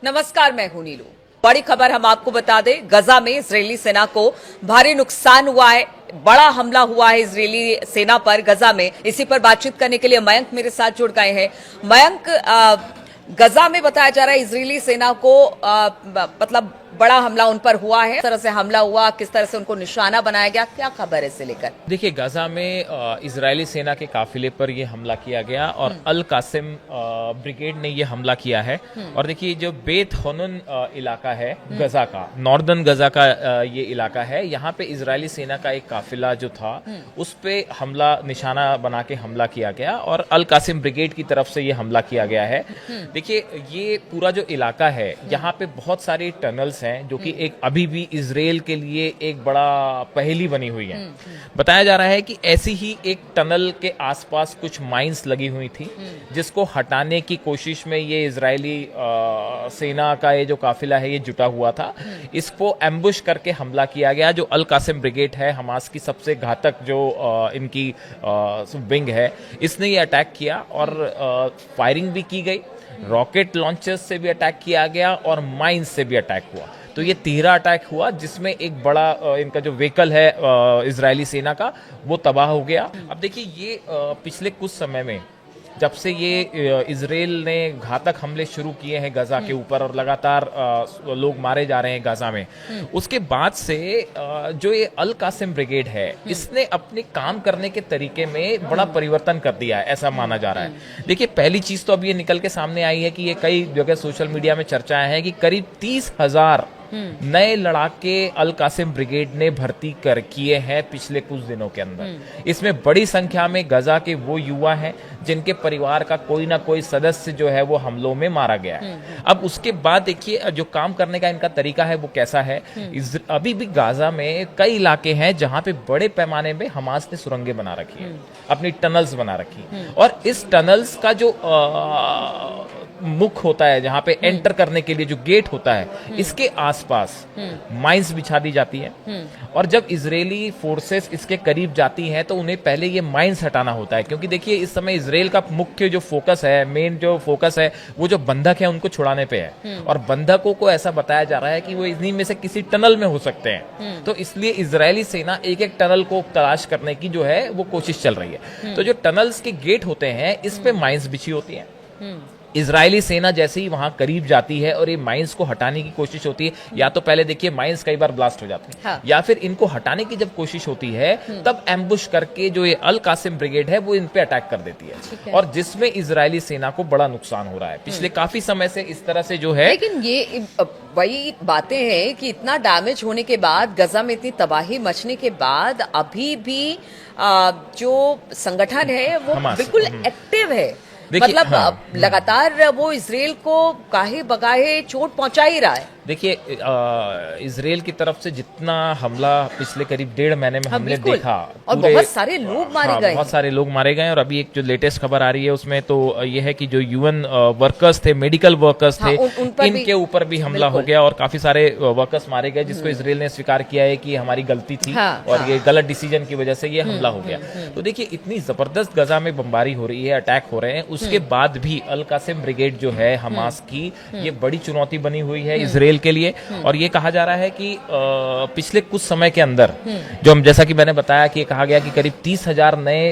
नमस्कार, मैं हूं नीलू। बड़ी खबर हम आपको बता दें, गजा में इजरायली सेना को भारी नुकसान हुआ है। बड़ा हमला हुआ है इजरायली सेना पर गजा में। इसी पर बातचीत करने के लिए मयंक मेरे साथ जुड़ गए हैं। मयंक, गजा में बताया जा रहा है इजरायली सेना को मतलब बड़ा हमला उन पर हुआ है। किस तरह से हमला हुआ, किस तरह से उनको निशाना बनाया गया, क्या खबर है इससे लेकर? देखिए, गजा में इजरायली सेना के काफिले पर यह हमला किया गया और अल कासिम ब्रिगेड ने यह हमला किया है। और देखिए, जो बेत हनून इलाका है गजा का, नॉर्दर्न गजा का ये इलाका है, यहाँ पे इजरायली सेना का एक काफिला जो था उस पे हमला, निशाना बना के हमला किया गया और अल कासिम ब्रिगेड की तरफ से ये हमला किया गया है। देखिए, ये पूरा जो इलाका है, यहाँ पे बहुत सारे टनल्स हैं जो कि एक अभी भी इजराइल के लिए एक बड़ा पहेली बनी हुई है। बताया जा रहा है कि ऐसी ही एक टनल के आसपास कुछ माइंस लगी हुई थी, जिसको हटाने की कोशिश में ये इजरायली सेना का ये जो काफिला है ये जुटा हुआ था। इसको एम्बुश करके हमला किया गया। जो अल कासिम ब्रिगेड है, हमास की सबसे घातक जो इनकी विंग है, इसने ये अटैक किया और फायरिंग भी की गई। रॉकेट लॉन्चर्स से भी अटैक किया गया और माइंस से भी अटैक हुआ। तो ये 13 अटैक हुआ, जिसमें एक बड़ा इनका जो व्हीकल है इजरायली सेना का, वो तबाह हो गया। अब देखिए, ये पिछले कुछ समय में जब से ये इजराइल ने घातक हमले शुरू किए हैं गजा के ऊपर और लगातार लोग मारे जा रहे हैं गजा में, उसके बाद से जो ये अल कासिम ब्रिगेड है, इसने अपने काम करने के तरीके में बड़ा परिवर्तन कर दिया है, ऐसा माना जा रहा है। देखिए, पहली चीज तो अब ये निकल के सामने आई है कि ये कई जगह सोशल मीडिया में चर्चाएं हैं कि करीब 30,000 नए लड़ाके अल कासिम ब्रिगेड ने भर्ती कर किए हैं पिछले कुछ दिनों के अंदर। इसमें बड़ी संख्या में गजा के वो युवा हैं जिनके परिवार का कोई ना कोई सदस्य जो है वो हमलों में मारा गया है। अब उसके बाद देखिए, जो काम करने का इनका तरीका है वो कैसा है। अभी भी गाजा में कई इलाके हैं जहां पे बड़े पैमाने में हमास ने सुरंगें बना रखी है, अपनी टनल्स बना रखी, और इस टनल्स का जो मुख होता है, जहां पे एंटर करने के लिए जो गेट होता है, इसके आसपास माइंस बिछा दी जाती है। और जब इजरायली फोर्सेस इसके करीब जाती हैं तो उन्हें पहले ये माइंस हटाना होता है, क्योंकि देखिए, इस समय इजराइल का मुख्य जो फोकस है, मेन जो फोकस है, वो जो बंधक है उनको छुड़ाने पे है। और बंधकों को ऐसा बताया जा रहा है कि वो इन्हीं में से किसी टनल में हो सकते हैं। तो इसलिए इजरायली सेना एक एक टनल को तलाश करने की जो है वो कोशिश चल रही है। तो जो टनल्स के गेट होते हैं, इस पे माइंस बिछी होती है। इजरायली सेना जैसे ही वहां करीब जाती है और ये माइंस को हटाने की कोशिश होती है, या तो पहले देखिए माइंस कई बार ब्लास्ट हो जाती है, हाँ। या फिर इनको हटाने की जब कोशिश होती है तब एम्बुश करके जो ये अल कासिम ब्रिगेड है वो इन पे अटैक कर देती है, और जिसमें इजरायली सेना को बड़ा नुकसान हो रहा है पिछले काफी समय से इस तरह से जो है। लेकिन ये वही बातें हैं कि इतना डैमेज होने के बाद, गजा में इतनी तबाही मचने के बाद, अभी भी जो संगठन है वो बिल्कुल एक्टिव है। मतलब लगातार वो इजराइल को काहे बगाहे चोट पहुंचा ही रहा है। देखिए, इजराइल की तरफ से जितना हमला पिछले करीब 1.5 महीने में हमने देखा, और बहुत सारे लोग मारे गए, बहुत सारे लोग मारे गए। और अभी एक जो लेटेस्ट खबर आ रही है उसमें तो ये है कि जो यूएन वर्कर्स थे, मेडिकल वर्कर्स थे, इनके ऊपर भी हमला हो गया और काफी सारे वर्कर्स मारे गए, जिसको इजराइल ने स्वीकार किया है कि हमारी गलती थी और ये गलत डिसीजन की वजह से ये हमला हो गया। तो देखिए, इतनी जबरदस्त गजा में बमबारी हो रही है, अटैक हो रहे हैं, उसके बाद भी अल कासिम ब्रिगेड जो है हमास की, ये बड़ी चुनौती बनी हुई है इजराइल के लिए। और ये कहा जा रहा है कि पिछले कुछ समय के अंदर, जो हम, जैसा कि मैंने बताया कि कहा गया कि करीब 30,000 नए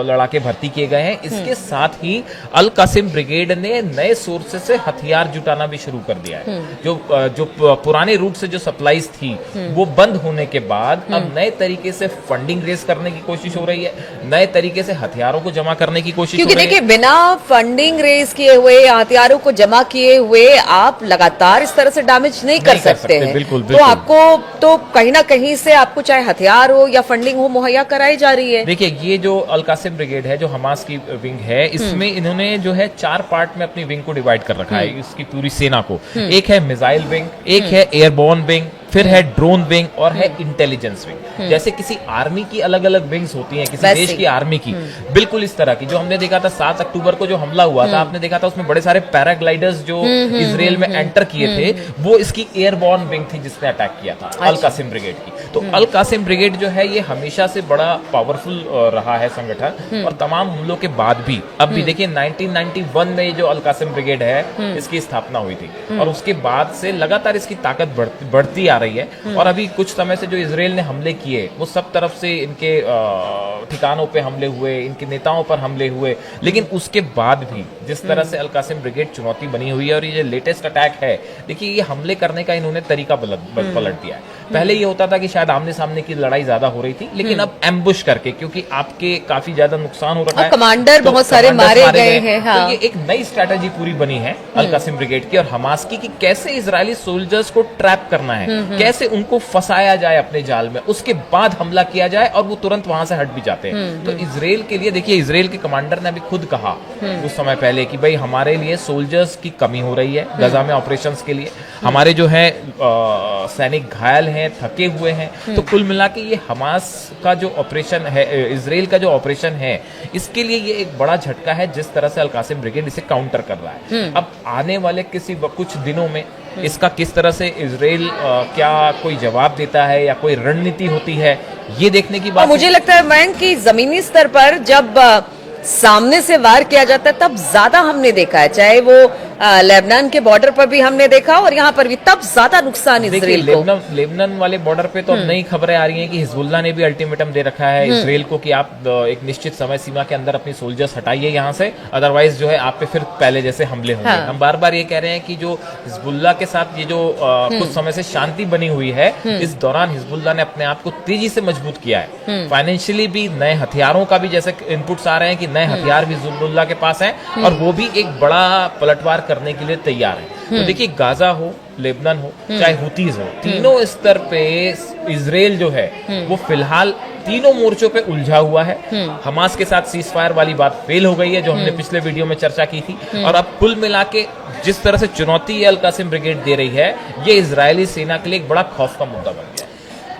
लड़ाके भर्ती किए गए हैं। इसके साथ ही अल कासिम ब्रिगेड ने नए सोर्सेस से हथियार जुटाना भी शुरू कर दिया है। जो पुराने रूट से जो सप्लाईज थी वो बंद होने के बाद अब नए तरीके से फंडिंग रेज करने की कोशिश हो रही है, नए तरीके से हथियारों को जमा करने की कोशिश हो रही है। देखिए, बिना फंडिंग रेज किए हुए, हथियारों को जमा किए हुए आप लगातार इस तरह से डैमेज नहीं कर सकते हैं। बिल्कुल। तो आपको तो कहीं ना कहीं से, आपको चाहे हथियार हो या फंडिंग हो, मुहैया कराई जा रही है। देखिए, ये जो अल कासिम ब्रिगेड है, जो हमास की विंग है, इसमें इन्होंने जो है 4 पार्ट में अपनी विंग को डिवाइड कर रखा है, इसकी पूरी सेना को। एक है मिसाइल विंग, एक है एयरबोर्न विंग, फिर है ड्रोन विंग और है इंटेलिजेंस विंग। जैसे किसी आर्मी की अलग अलग विंग्स होती हैं, किसी वैसे देश की आर्मी की, बिल्कुल इस तरह की। जो हमने देखा था 7 अक्टूबर को जो हमला हुआ था, आपने देखा था उसमें बड़े सारे पैराग्लाइडर्स जो इजराइल में एंटर किए थे, वो इसकी एयरबॉर्न विंग थी जिसने अटैक किया था अल कासिम ब्रिगेड की। तो अल कासिम ब्रिगेड जो है ये हमेशा से बड़ा पावरफुल रहा है संगठन, और तमाम हमलों के बाद भी, अब भी देखिए 1991 में जो अल कासिम ब्रिगेड है इसकी स्थापना हुई थी, और उसके बाद से लगातार इसकी ताकत बढ़ती आ रही है। और अभी कुछ समय से जो इजराइल ने हमले किए, वो सब तरफ से इनके ठिकानों पे हमले हुए, इनके नेताओं पर हमले हुए, लेकिन उसके बाद भी जिस तरह से अल कासिम ब्रिगेड चुनौती बनी हुई है, और ये लेटेस्ट अटैक है, देखिए ये हमले करने का इन्होंने तरीका पलट दिया है। पहले ये होता था कि शायद आमने सामने की लड़ाई ज्यादा हो रही थी, लेकिन अब एम्बुश करके, क्योंकि आपके काफी ज्यादा नुकसान हो रखा है, कमांडर बहुत सारे मारे गए हैं। हाँ। तो ये एक नई स्ट्रैटेजी पूरी बनी है अल कासिम ब्रिगेड की और हमास की, कि कैसे इजरायली सोल्जर्स को ट्रैप करना है, कैसे उनको फंसाया जाए अपने जाल में, उसके बाद हमला किया जाए और वो तुरंत वहां से हट भी जाते हैं। तो इजराइल के लिए देखिए, इजराइल के कमांडर ने अभी खुद कहा कुछ समय पहले कि भाई हमारे लिए सोल्जर्स की कमी हो रही है गजा में ऑपरेशंस के लिए, हमारे जो है सैनिक घायल हैं, थके हुए हैं। तो कुल मिला के ये हमास का जो ऑपरेशन है, इजराइल का जो ऑपरेशन है, इसके लिए ये एक बड़ा झटका है जिस तरह से अल कासिम ब्रिगेड इसे काउंटर कर रहा है। अब आने वाले कुछ दिनों में इसका किस तरह से इजराइल क्या कोई जवाब देता है या कोई रणनीति होती है, ये देखने की बात। मुझे लगता है मयंक कि जमीनी स्तर पर जब सामने से वार किया जाता है तब ज्यादा हमने देखा है, चाहे वो लेबनान के बॉर्डर पर भी हमने देखा और यहाँ पर भी, तब ज्यादा नुकसान इजराइल को। लेबनान वाले बॉर्डर पे तो अब नई खबरें आ रही हैं कि हिजबुल्लाह ने भी अल्टीमेटम दे रखा है इजराइल को कि आप एक निश्चित समय सीमा के अंदर अपनी सोल्जर्स हटाइए यहाँ से, अदरवाइज जो है आप पे फिर पहले जैसे हमले होंगे। हाँ। हम बार बार ये कह रहे हैं कि जो हिजबुल्लाह के साथ ये जो कुछ समय से शांति बनी हुई है, इस दौरान हिजबुल्लाह ने अपने आप को तेजी से मजबूत किया है, फाइनेंशियली भी, नए हथियारों का भी जैसे इनपुट्स आ रहे हैं कि नए हथियार भी हिजबुल्लाह के पास हैं, और वो भी एक बड़ा पलटवार करने के लिए तैयार है। तो देखिए, गाजा हो, लेबनान हो, चाहे हुतीज हो, तीनों स्तर पे इजराइल जो है वो फिलहाल तीनों मोर्चों पे उलझा हुआ है। हमास के साथ सीज फायर वाली बात फेल हो गई है, जो हमने पिछले वीडियो में चर्चा की थी, और अब कुल मिला के जिस तरह से चुनौती अल कासिम ब्रिगेड दे रही है, ये इजरायली सेना के लिए एक बड़ा खौफ का मुद्दा बन गया।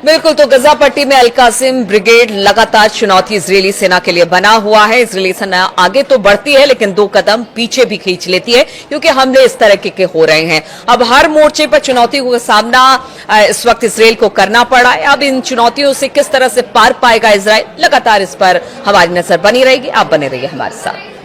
बिल्कुल, तो गजा पट्टी में अल कासिम ब्रिगेड लगातार चुनौती इजरायली सेना के लिए बना हुआ है। इजरायली सेना आगे तो बढ़ती है, लेकिन 2 कदम पीछे भी खींच लेती है, क्योंकि हमले इस तरह के हो रहे हैं। अब हर मोर्चे पर चुनौतियों का सामना इस वक्त इजराइल को करना पड़ा है। अब इन चुनौतियों से किस तरह से पार पाएगा इजराइल, लगातार इस पर हमारी नजर बनी रहेगी। आप बने रहिए हमारे साथ।